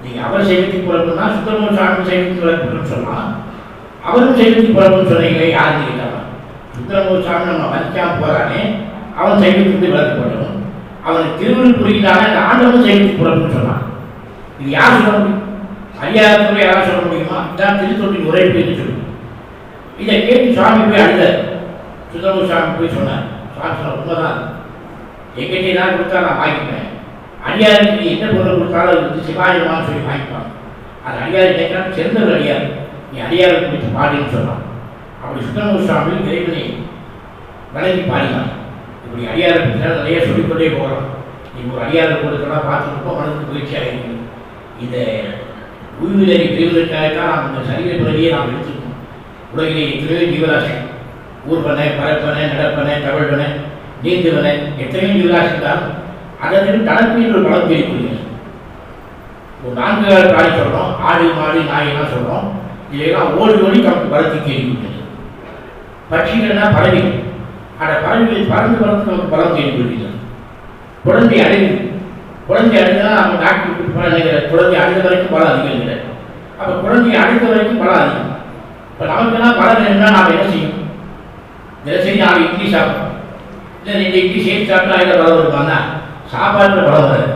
நீங்கள் அவர் சைவத்துக்கு புறப்புனா சுத்தமூர் சாமி சைவத்துக்கு புறப்புன்னு சொல்லலாம், அவரும் சைவத்துக்கு புறப்புன்னு சொன்னீங்களே யாருன்னு கேட்டாங்க. சுத்தமூர் சாமி நம்ம மதிக்காமல் போகிறானே, அவன் சைவத்துக்கு விளக்கப்படணும். அவனுக்கு திருவிழு புரிகிறான அந்த ஆண்டவன் சைவத்துக்கு புறப்புன்னு சொன்னான். இது யார் சொல்ல முடியும்? அடியாரத்துறை யாரும் சொல்ல முடியுமா? இதான் திருத்தொண்டின் உரைப்புன்னு சொல்லி இதை கேட்டு சுவாமி போய் அழுதார். சுந்தரமூர் சாமி போய் சொன்னார். சுவாமி சொன்ன உண்மைதான், எங்கிட்டே தான் கொடுத்தா நான் வாங்கிப்பேன். அடியாருக்கு என்ன பொருள் கொடுத்தாலும் அது சிவாயமானு சொல்லி வாங்கிப்பாங்க. அது அடியாரை கேட்கலாம், சிறந்தவர் அடியார், நீ அடியாரை குறித்து பாடின்னு சொன்னான். அப்படி சுந்தரமூர் சுவாமி இறைவனை வணங்கி பாடினான். இப்படி அடியாரை பற்றி நிறைய சொல்லிக்கொண்டே போகலாம். நீங்கள் ஒரு அடியாரை கொடுத்தா பார்த்துருப்போம், மனதுக்கு முயற்சியாக இருக்குது. இந்த உயிரிழை பெறுவதற்காகத்தான் நாம் இந்த சரீர பிறவியை நாம் எடுத்துருக்கோம். உலகிலே எத்தனையோ ஜீவராசி, ஊர்வனை, பரப்பனை, நடப்பனை, தவழ்வனை, நீந்துவனை, எத்தனையோ ஜீவராசி இருந்தாலும் அதற்கு தனக்கு ஒரு பலம் தெரிவிக்கிறது. ஒரு 4 கால பிராணி சொல்கிறோம், ஆடு மாடு நாயெல்லாம் சொல்கிறோம். இதையெல்லாம் ஓடி ஓடி நமக்கு பலத்தை கேள்விப்பட்டது. பட்சிகள்னா பறவைகள், அந்த பறவைகள் பறந்து பறந்து நமக்கு பலம் கேள்விப்படுகிறது. குழந்தை அடைவு, குழந்தை அழுதுனா நம்ம டாக்டர் குழந்தை அழுத வரைக்கும் பலம் அதிகம் இல்லை. அப்போ குழந்தையை அழுத வரைக்கும் பலம் அதிகம். இப்போ நமக்குன்னா பலம் வேணும்னா நாம் என்ன செய்யும்? தினசரி 4 இட்லி சாப்பிடும், இல்லை 2 இட்லி சேர்த்து சாப்பிட்டா அதில் பலம் இருப்பாங்க. சாப்பாட்டில் பலம் வராது.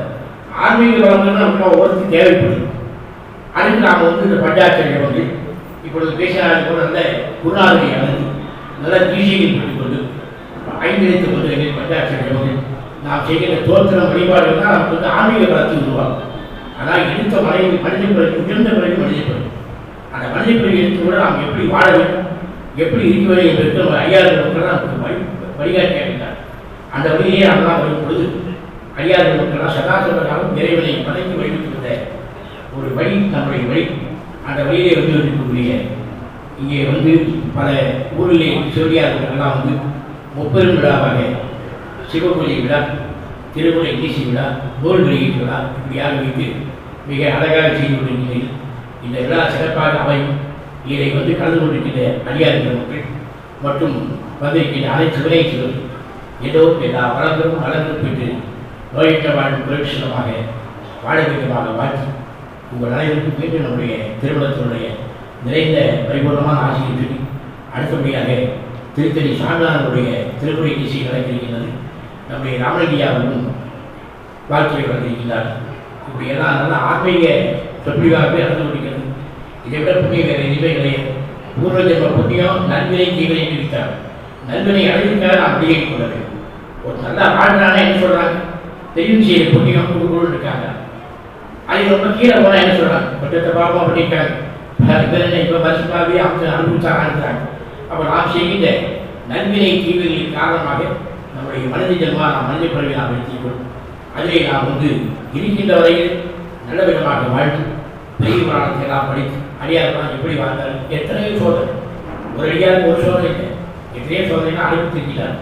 ஆன்மீக பலம்னு நமக்கு ஒவ்வொருத்தரும் தேவைப்படும். அதுக்கு நாம் இந்த பஞ்சாட்சரம் இப்பொழுது பேசினார் கூட நல்ல குருநாதனை அழைத்து நல்ல தீட்சைகள் பெற்றுக்கொண்டு 5 எழுத்து கொண்டு பஞ்சாட்சரம் நாம் செய்கிற தோற்றம் வழிபாடுகள் தான் நமக்கு ஆன்மீக பலத்தை உருவாகும். ஆனால் எடுத்த மனித பிறகு உயர்ந்த பிறகு மனித பிறகு அந்த மனித பிறகு எடுத்து கூட நாம் எப்படி வாழ வேண்டும், எப்படி இருக்க வேண்டும் என்பதற்கு நம்ம ஐயாயிரம் மக்கள் நமக்கு வழிகாட்டி கேட்டார். அந்த வழியே நம்மளாம் வரும் பொழுது ஐயாயிரம் மக்கள்லாம் சதாசவர்களும் இறைவனை பதக்கி வழிபட்டுவிட்ட ஒரு வழி நம்முடைய வழி. அந்த வழியிலே இருக்கக்கூடிய இங்கே பல ஊரிலே சிவடியார்களெல்லாம் முப்பெரும் விழாவாக சிவபூஜை விழா, திருமுறை தீசி விழா, நூல் வெளியீட்டு விழா இப்படியாக வைத்து மிக அழகாக செய்து கொண்டிருக்கிறேன். இந்த விழா சிறப்பாக அமையும். இதை கலந்து கொண்டிருக்கின்ற அடியார்கள் மக்கள் மற்றும் வந்திருக்கின்ற அனைத்து விளைச்சலும் ஏதோ எல்லா வளங்களும் வளர்ந்து பெற்று நோயற்ற வாழும் புரட்சிகரமாக வாழ வேண்டுமாக மாற்றி உங்கள் அனைவருக்கும் மீண்டும் நம்முடைய திருமணத்தினுடைய நிறைந்த பரிபூர்ணமான ஆசையை சொல்லி அடுத்தபடியாக திருத்தணி சாமிநாதனுடைய திருமுறை இசை நடந்திருக்கின்றது. நம்முடைய ராமலிங்கையாவும் வாழ்க்கையை வளர்ந்திருக்கிறார். இப்படி எல்லாம் நல்லா ஆன்மீக சொற்பிவாகவே நடந்து கொண்டிருக்கிறது. இதை விட புண்ணியம் வேறு எதுவுமே கிடையாது. பூர்வ ஜென்ம புண்ணியம் நல்வினை தீவினை இருக்கிறார். நல்வினை அடைவிக்காக நாம் அதிகரித்துக் கொள்ள வேண்டும். ஒரு நல்லா வாழ்றானா என்ன சொல்கிறாங்க, தெரியும் செய்ய புண்ணியம் கொடுக்கணும்னு இருக்காங்க. அது ரொம்ப கீழே போனால் என்ன சொல்கிறாங்க, பட்டத்தை பாவம் பண்ணியிருக்காங்க, இப்போ வருஷமாகவே அவங்க அனுபவிச்சாங்க. அப்போ நாம் செய்கின்ற நன்வினை தீவிகளின் காரணமாக நம்முடைய மனித ஜென்மா நாம் மனித பிறவை நாம் எடுத்துக்கொள்ளும். அதிலே நாம் இருக்கின்ற வரையில் நல்ல விதமாக வாழ்ந்து பெரிய புராணத்தை எல்லாம் படித்து அடியாரெல்லாம் எப்படி வாழ்ந்தார், எத்தனையோ சோதனை, ஒரு அடியாருக்கு ஒரு சோதனை இல்லை, எத்தனையோ சோதனைலாம் அனுபவித்திருக்கிறார்.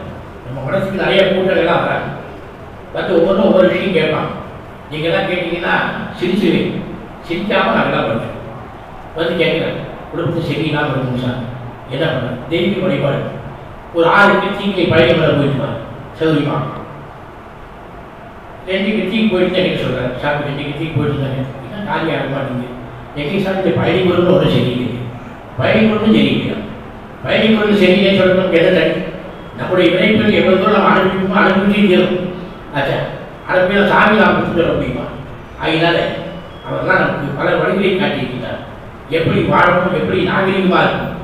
நம்ம மனசுக்கு நிறைய கூட்டங்கள்லாம் வராங்க, ஒவ்வொன்றும் ஒவ்வொரு விஷயம் கேட்பாங்க. நீங்கள்லாம் கேட்டிங்கன்னா சிரிச்சுவேன், சிரிக்காமல் நாங்கள்லாம் பண்ணுறேன். கேட்குறேன், குடும்பத்தை சரியில்லாமல் இருக்கும் சார், என்ன பண்ண தெய்வீக வழிபாடு. ஒரு 6 கிருத்திகை பழைய மலை போயிட்டுவாங்க சௌரியமா, 2 கிருத்திக்கு போயிட்டு தான் என்ன சொல்கிறேன், சார் 2 கிருத்திக்கு போயிட்டு இருந்தாங்க, என்ன காரியம் ஆக மாட்டேங்குது. எங்கே சார் இந்த பயணி பொருள்னு ஒன்றும் சரியில்லை, பயணி பொருளும் சரியில்லையா, பயணி பொருள் சரியில்லை சொல்லணும். எதை தனி நம்முடைய வினைப்பில் எவ்வளோ நம்ம அனுப்பிச்சு தீரும். ஆச்சா அனுப்பினா சாமி நாம் கொடுத்துட முடியுமா? அதனால அவர்தான் நமக்கு பல வழிகளை காட்டியிருக்கிறார். எப்படி வாழணும், எப்படி நாகரிகமாக இருக்கும்.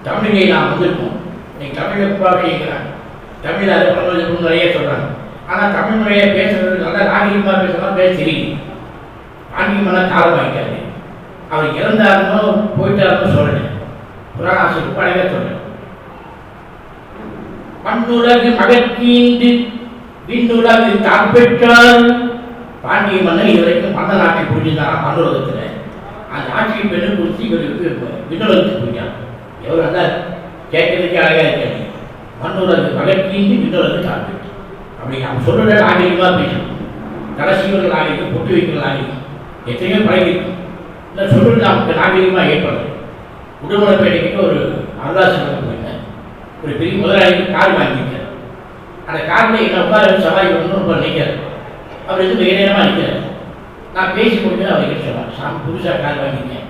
தமிழை நாம் வந்திருக்கோம், இன்னைக்கு தமிழை உருவாக கேட்குறாங்க, தமிழ் அதை பண்ணணும் நிறைய சொல்கிறாங்க. ஆனால் தமிழ் முறையை பேசுறது நல்லா நாகரிகமாக பேசலாம், பேச தெரியுது. ஆன்மீகமெல்லாம் காலமாகிட்டாரு. அவர் இறந்தாருன்னோ போயிட்டாருன்னு சொல்லலை, புராணாசிரியர் பழக சொல்றேன். மண்ணுலகு மகற்கீண்டு விண்ணுலகு தான் பெற்றார். பாண்டிய மன்னன் இதுவரைக்கும் மன்ன நாட்டை புரிஞ்சுதான் மண்ணுலகத்தில். அந்த ஆட்சியை பெண்ணு குறித்து இவருக்கு விண்ணுலகத்துக்கு போயிட்டார். எவ்வளோ நல்லா கேட்கறதுக்கு அழகாக இருக்காது. மண்ணுலகு மகற்கீண்டு விண்ணுலகு தான் பெற்றார். அப்படி நாம் சொல்கிற நாகரிகமாக பேசணும். கடைசிவர்கள் நாகரிகம், பொட்டு வைக்கிற நாகரிகம் எத்தனையோ பழகிருக்கும். இல்லை சொல்கிறது நமக்கு நாகரிகமாக ஏற்படுது. உடுமலைப்பேட்டைக்கிட்ட ஒரு அருளாசிரமம் போயிருந்தேன். ஒரு பெரிய முதலாளிக்கு கார் வாங்கியிருக்கார். அந்த காரில் என்ன உட்கார சவாரி பண்ணணும் ரொம்ப நினைக்கிறார். அவர் எதுவும் மிக நேரமாக நிற்கிறார். நான் பேசி கொடுத்து அவர் கிட்ட சொன்னார், சாமி புதுசாக கார் வாங்கியிருக்கேன்,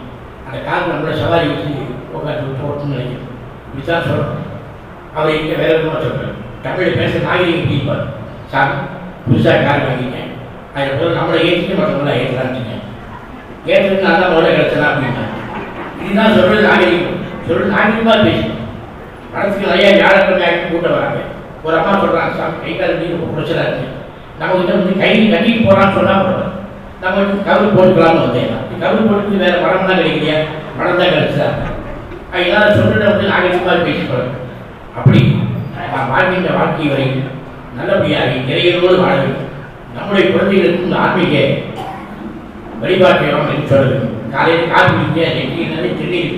அந்த கார் நம்மளை சவாரி வச்சு உட்காந்து போகணும்னு நினைக்கிறேன். இப்படித்தான் சொல்லணும். அவர் இங்கே வேற விதமாக சொல்கிறார். தமிழ் பேச நாகரிகம் பிடிப்பார். சாமி புதுசாக கார் வாங்கியிருக்கேன், அதில் முதல்ல நம்மளை ஏற்றிட்டு மற்றவங்களாம் ஏற்றலான்னு ஏற்றுக்கு நான் தான் முதல்ல கிடச்சலாம் அப்படின்னா. இதுதான் சொல்கிறது நாகரிகம். சொல்கிறது நாகரிகமாக பேசணும். மனசுக்கு நிறையா வியாழக்கிழமை கூட்டம் வராங்க. ஒரு அம்மா சொல்கிறாங்க, சாமி கை கால் நீர் ரொம்ப குறைச்சலாக இருக்குது, நம்மகிட்ட வந்து கை கட்டிட்டு போகலான்னு சொன்னால் போடுறோம், நம்ம வந்து கவர் போட்டுக்கலாம்னு வந்தேன். கவர் போட்டுட்டு வேறு படம் தான் கிடைக்கலையா, படம் தான் கிடைச்சா. அதனால் சொல்கிறத வந்து நாகரிகமாக பேசிக்கிறோம். அப்படி நான் வாழ்கின்ற வாழ்க்கை வரை நல்லபடியாக நிறைகளோடு வாழ வேண்டும். நம்முடைய குழந்தைகளுக்கும் இந்த ஆன்மீக வழிபாட்டையும் என்று சொல்ல வேண்டும். காலையில் கால் பிடிக்க நெற்றியினாலே திடீர்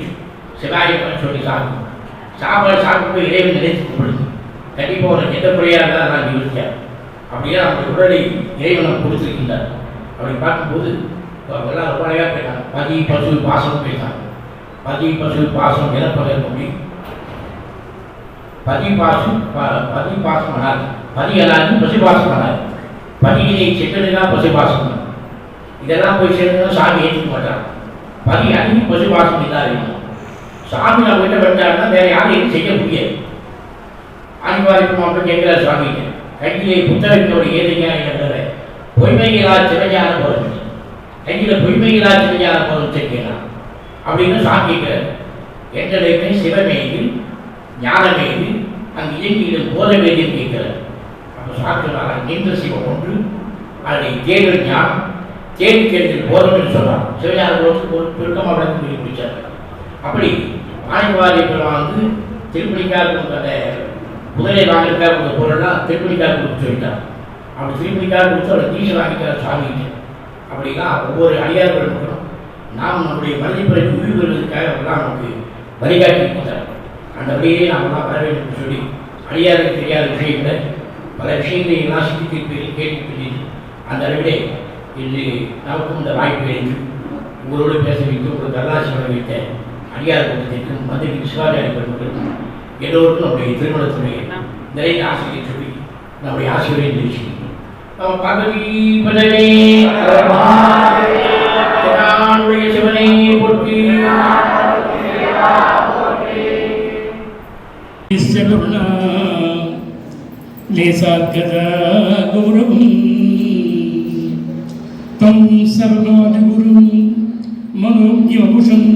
சிவாயப்பன்னு சொல்லி சாப்பிடும். சாப்பாடு சாப்பிட்டு இறைவன் நினைத்து கொடுத்து கண்டிப்பாக உனக்கு எந்த குறையாக இருந்தால் நான் யோசித்தேன். அப்படியே நம்முடைய உடலை இறைவனை கொடுத்துருக்கின்றார். அப்படி பார்க்கும்போது எல்லாம் ரொம்ப அழகாக போயிட்டாங்க. பதி பசு பாசம் போயிட்டாங்க. பதி பசு பாசம் இறப்பதற்கு அப்படி பதி பாசம் பண்ணாது. பதி எல்லாருக்கும் பசு பாசம் பண்ணாது. பதியினை செக்கணுதான் பசு பாசம். இதெல்லாம் போய் சேர்ந்து சாமி ஏற்றுக்க மாட்டாங்க. பதி அன்னைக்கு பசு பாசம் இல்லாத சாமி நம்ம கிட்ட வந்தாருன்னா வேற யாரையும் செய்ய முடியாது. ஆதிவாரிப்பு மட்டும் கேட்கிறார் சுவாமிக்கு, கையிலே புத்தகத்தோடு ஏதையா என்ற பொய்மையிலா சிவஞான போதும், கையில் பொய்மையிலா சிவஞான போதும் கேட்கிறார் அப்படின்னு சாமி கேட்கிறார். எங்களுமே சிவமேது ஞானமேது அங்கு இயங்கிடும் போதமேதின்னு கேட்கிறார். அப்போ சாப்பிட்டு நின்ற சிவம் ஒன்று, அதை தேர்தல் ஞானம் தேடி கேட்டு போதம் சொன்னார். சிவஞான போதத்துக்கு ஒரு பெருக்கமாக சொல்லி முடிச்சார். அப்படி ஆய்வாரி வந்து திருப்பணிக்காக கொடுத்த முதலை வாங்கியிருக்காக கொடுத்த பொருள்லாம் திருப்பணிக்காக கொடுத்து சொல்லிட்டார். அப்படி திருப்பணிக்காக கொடுத்து அவரை தீசை வாங்கிட்டார் சாமிக்கு. அப்படின்னா ஒவ்வொரு அடியார்கள் இருக்கணும். நாம் நம்முடைய மதிப்படைப்பு உயிர் பெறுவதற்காக அவெல்லாம் நமக்கு வழிகாட்டி கொடுத்தார். அந்த வழியிலே நாமெல்லாம் வர வேண்டும் என்று சொல்லி அடியாருக்கு தெரியாத விஷயங்களை பல விஷயங்களை எல்லாம் சிந்தித்து கேட்டு அந்த அளவிலே இன்று நமக்கும் இந்த வாய்ப்பு இருந்து உங்களோடு பேச வைத்து உங்களுக்கு கல்லாசி வர வைத்த அடியார் கூட்டத்திற்கும் மந்திரிக்கு சிவாச்சாரிய பெருமக்களுக்கும் எல்லோருக்கும் நம்முடைய திருமணத்துடைய நிறைய ஆசையை சொல்லி நம்முடைய ஆசையை நிகழ்ச்சி பதவி சிவனை போற்றி கௌரவம் தம் சர்வாதி குரும் மனோஜ்யபுஷம்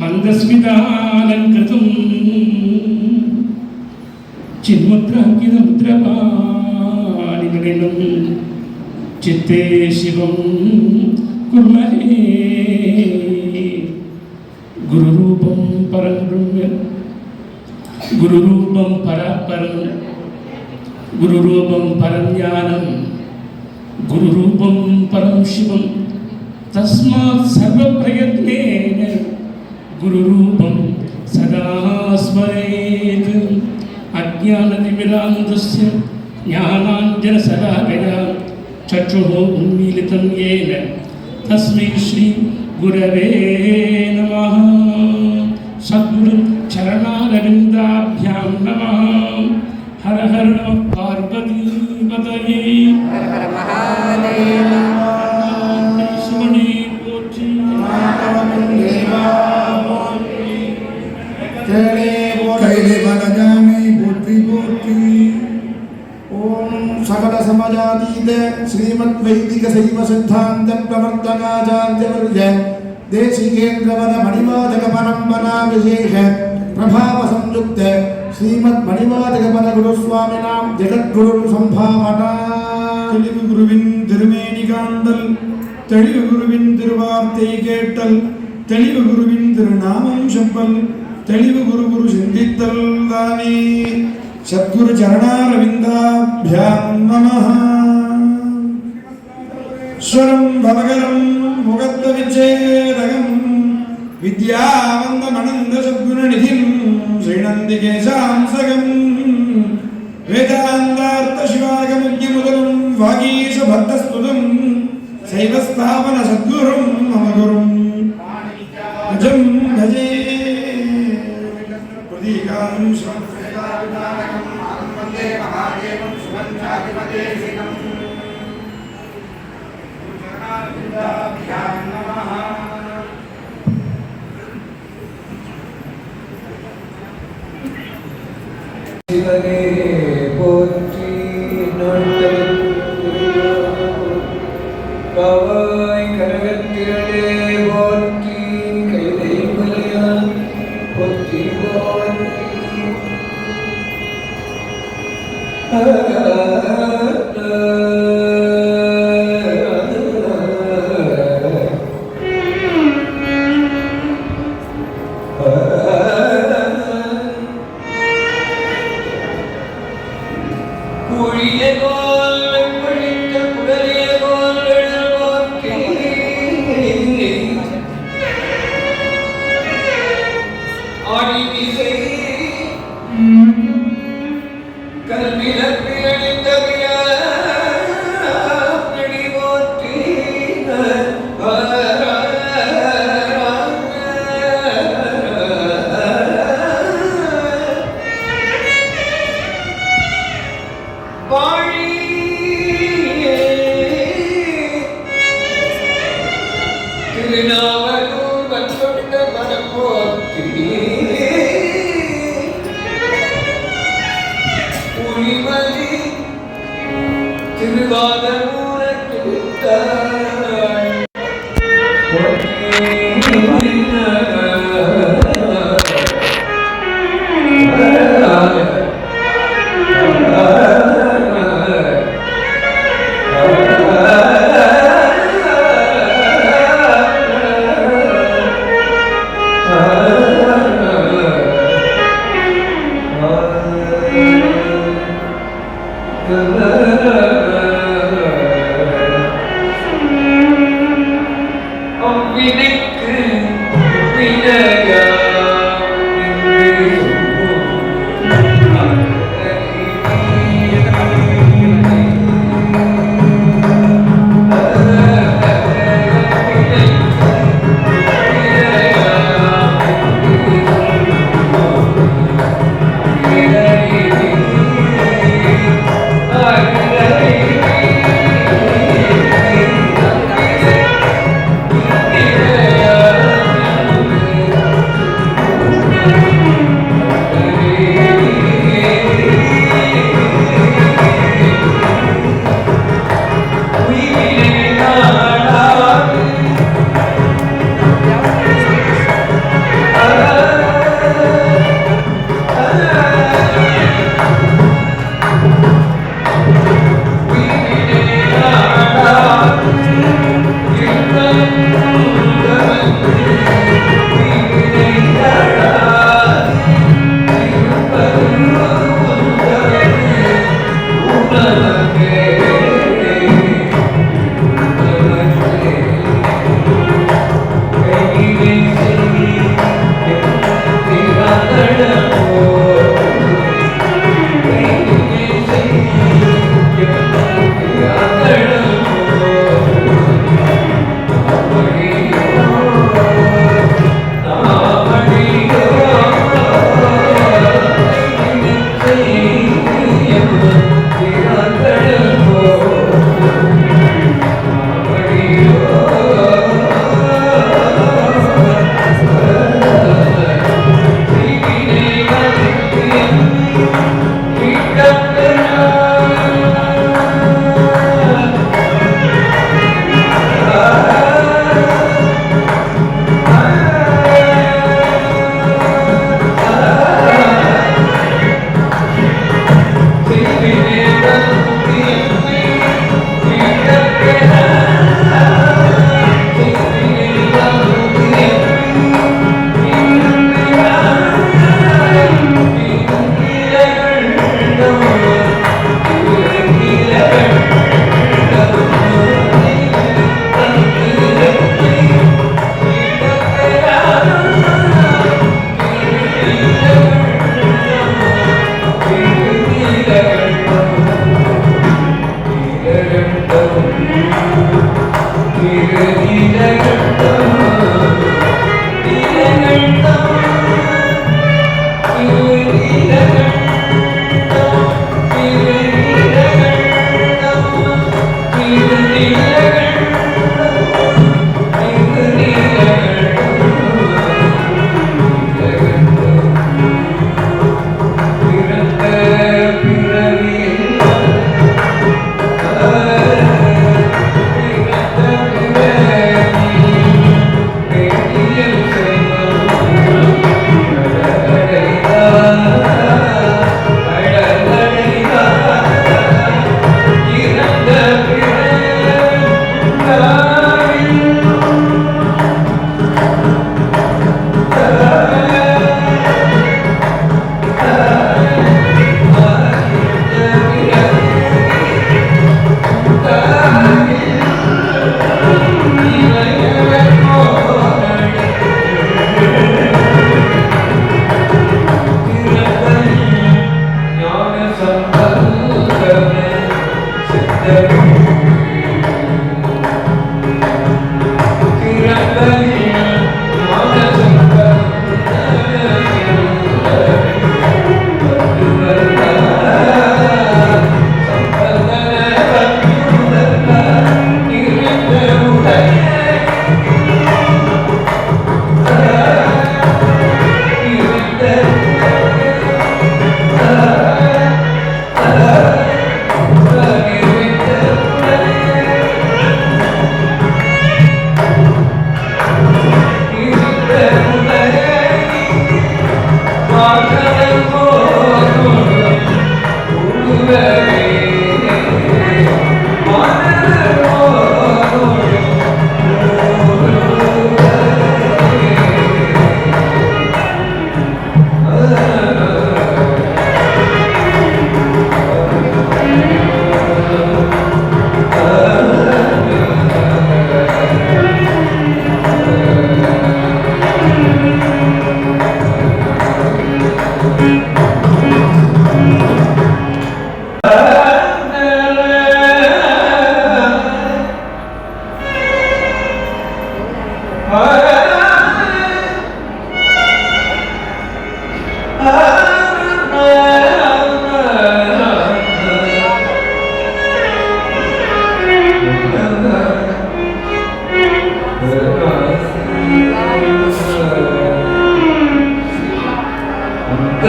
மந்தஸ்மிதாலங்கிருதம் சின்முத்ராங்கிதமுத்ரபாணிமலினம் சித்தே சிவம் குர்மஹே குருரூபம் பரம் பிரம்ம குருரூபம் பராபரம் குருரூபம் பரம் ஞானம் குருரூபம் பரம் சிவம் தஸ்மாத் சர்வ பிரயத்னேன குருரூபம் சதா ஸ்மரேத். அஜ்ஞானதிமிராந்தஸ்ய ஞானாஞ்சனசலாகயா சக்ஷுः உன்மீலிதம் येन தஸ்மை ஸ்ரீ குரவே நமः. சத்குரு சரணாரவிந்தாभ्याம் நமः. ஹர ஹர நம பார்வதி பதயே. ஹர ஹர மகாதேவ. சிவனே போற்றி. கைலே பலஜானை போற்றி போற்றி. ஓம் சகல சமஜாதீத ஸ்ரீமத் வைதிக சைவ சித்தாந்த பிரவர்த்தகாச்சார்யவர்ய தேசிகேந்திரவர மணிவாதக பரம்பரா விசேஷ பிரபாவ சம்யுக்த ஸ்ரீமத் மணிவாதக பர குருஸ்வாமினாம் ஜெகத்குரு சம்பாவனா. தெளிவு குருவின் திருமேனி காண்டல் தெளிவு குருவின் திருவார்த்தை கேட்டல், தெளிவு குருவின் திருநாமம் செப்பல், தெளிவு குரு குரு சிந்தித்தல் தானே. சத்குரு சரணாரவிந்தாப்யாம் நமஹ. ஸ்வரம் பவகரம் முகத்த விச்சேதகம் வித்யாவந்தமனந்த சத்குணநிதிம் ஸ்ரீநந்திகேசாம்சகம் வேதாந்தார்த்த சிவாகமுக்கியமுதலும் வாகீஷ பக்தஸ்துதம் சைவஸ்தாபன சத்குரும் மமகுரும் அஜம் பஜே பிரதீகாரம் ஸ்வத்வேதாவிதானகம் ஆனந்தே மகாதேவம் சுபஞ்சாதிபதேசிகம் சரணாரவிந்தாப்யாம் நமஹ. சிவனே போற்றி காவாய் கனகத்திரளே போற்றி கைதை மலையான் போற்றி போற்றி la la la la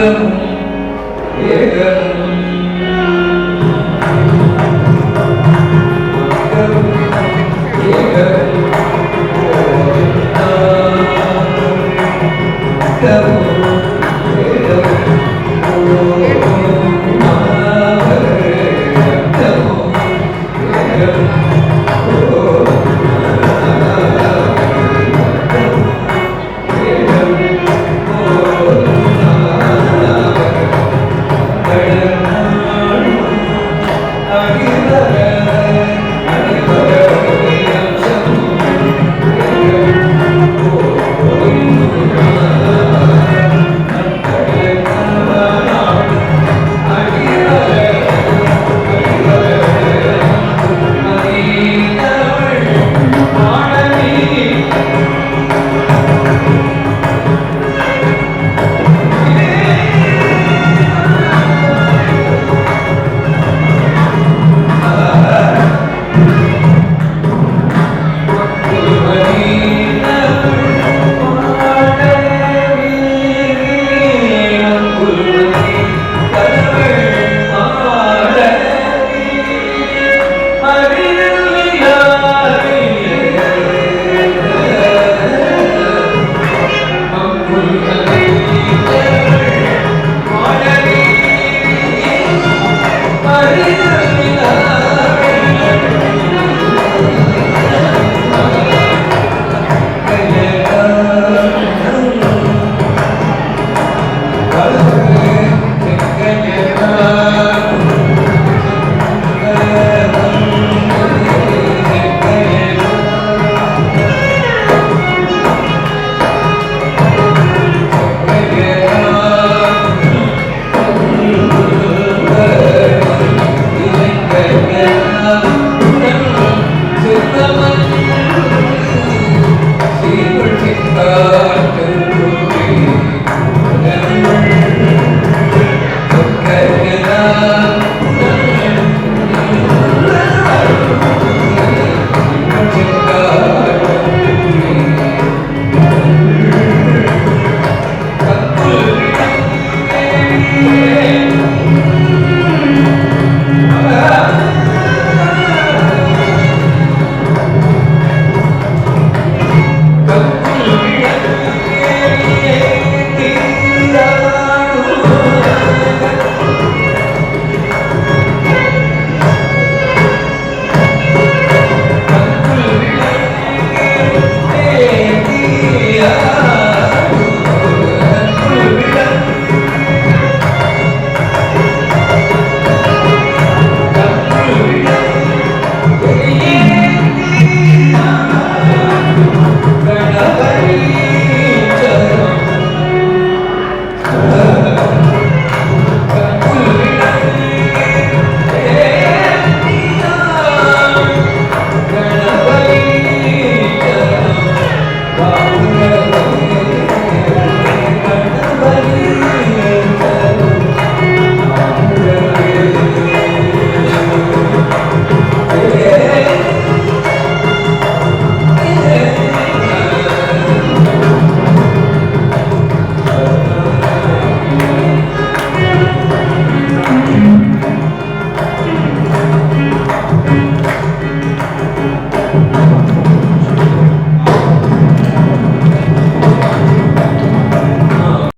Oh